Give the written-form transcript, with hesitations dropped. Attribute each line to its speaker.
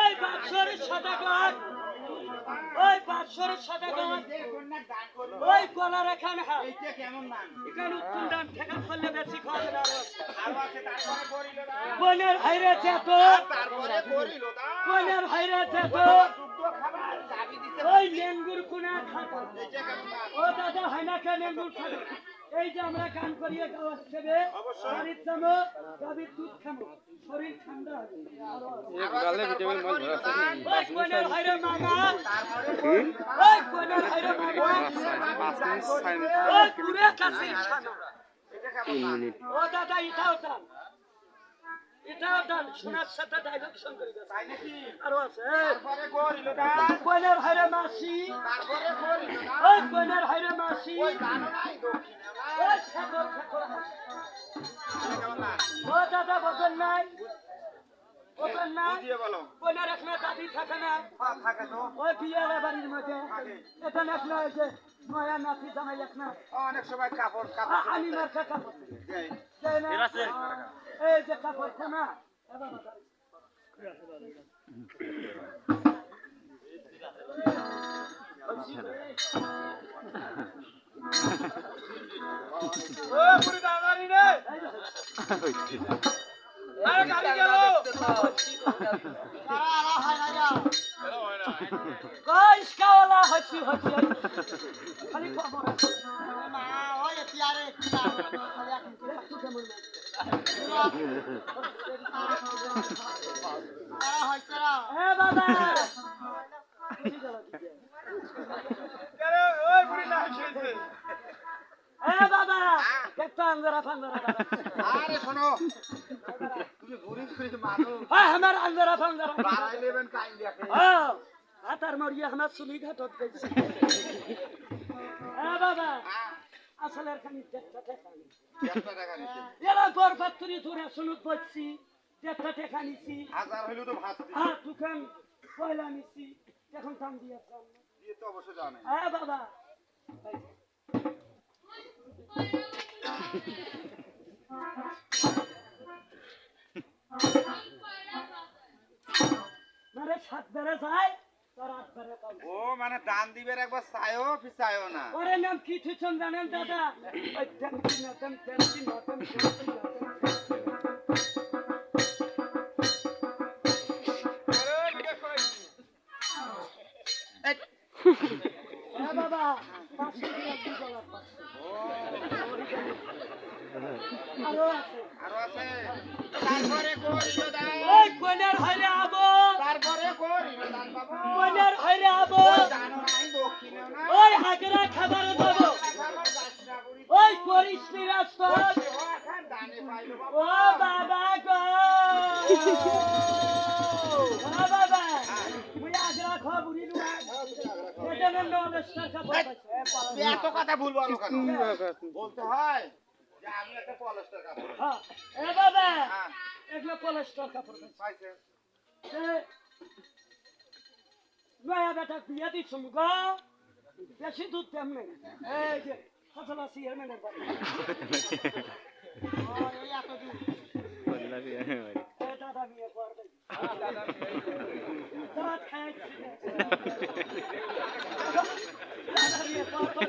Speaker 1: ওই 500 সাদা গান ওই 500 সাদা গান ওই কলার এখানে এইটা কেমন নাম এখানে উত্তম দাম ঠেকা করলে বেশি খাবে না আরো আছে তারপরে করিল না কোনের ভাইরে আছে তো তারপরে করিল না কোনের ভাইরে আছে তো দুধ খাবার চাবি দিতে ওই লেঙ্গুর কোনা খাতা এইটা কেমন নাম ও দাদা হয় না কেন লেঙ্গুর খাতা এই যে আমরা গান করিয়ে গাওয়া হিসেবে শরীর জানো গাবির দুধ খাবো শরীর ঠান্ডা হবে এক গালে ভিটামিন মাল ভরা আছে ওই কোনের ভাইরে মামা ওই কোনের ভাইরে মামা 5 মিনিট সাইন ওই পুরো কাছে শানা এটা কেমন নাম ও দাদা এটাও দান শোনার সাথে ডায়লগ শুনতে তাই নাকি আরো আছে তারপরে করিল দান কোনের ভাইরে মাসি তারপরে করিল দান ওই কোনের ভাইরে মাসি ওই গান নাই দক্ষিণে না ওই ঠাকুর কেমন নাম ও দাদা বলেন নাই বলেন না বুঝিয়ে বলো কোনের একনা দাদি থাকে না হ্যাঁ থাকে তো ওই বিয়ালে বাড়ির মধ্যে এটা একনা এই যে নয়া নাতি জামাই একনা অনেক সময় কাপড় আমি মার্কা কাপড় দেই না আছে এই যে কাপড় কোনা ও পুরি দাদারি রে আরে গাড়ি গেল আরা হয় না যা কইস কাওলা হচ্ছি খালি খবর মা ওই এতিয়ারে খালি এখন একটু কেমন আরা হইছরা এ বাবা কেরে ওই পুরি না খেলছে এ বাবা একটা আঙ্গরা ফাঙ্গরা আরে শোনো তুমি ঘুরিস করে মারো হ্যাঁ আমার আঙ্গরা ফাঙ্গরা বাড়াই নেবেন কাই দেখে হ্যাঁ আতার মরিয়া আমার সুলি ঘাটত গেছে এ বাবা আসলে খানি দেখতে দেখানি এরা তোর ফ্যাক্টরি ধরে শুনুক বলছি দেখতে দেখানিছি হাজার হইলো তো ভাসছি হ্যাঁ দোকান কয়লা নিছি এখন দাম দিয়েছেন দিয়ে তো অবশ্য জানেন এ বাবা মানে 7 বেড়ে যায় তোর 8 বেড়ে কম ও মানে দান দিবের একবার চায়ও পিছায়ও না ওরে নাম কি ঠিকন জানেন দাদা ওই টেনশন বাবা 500 টাকা আরো আছে তারপরে করিল দান ওই কোনের হইরে আবো তারপরে করিল দান বাবু কোনের হইরে আবো জানো নাই দক্ষিণে না ওই হাজরা খাবার দেব ওই করিস নি রাস্তা ওখান দানে পাইলো বাবু ও বাবা গো ও বাবা মুই হাজরা খাবুনি না এটা না নলেস্টার খাবো এত কথা ভুল বলো কেন বলতে হয় যে আমি একটা পলিস্টার কাপড় হ্যাঁ এ বাবা এগুলো পলিস্টার কাপড় পাইছে নয়া বেটা বিয়া দিছুম গো বেশি দুধ দেম নাই এই যে ফসল আছে চেয়ারম্যানের বাড়ি ও এই এত দুধ বললা বিয়া হয় এ দাদা বিয়া করবে দাদা দাঁত খাইছি দাদা বিয়া করবে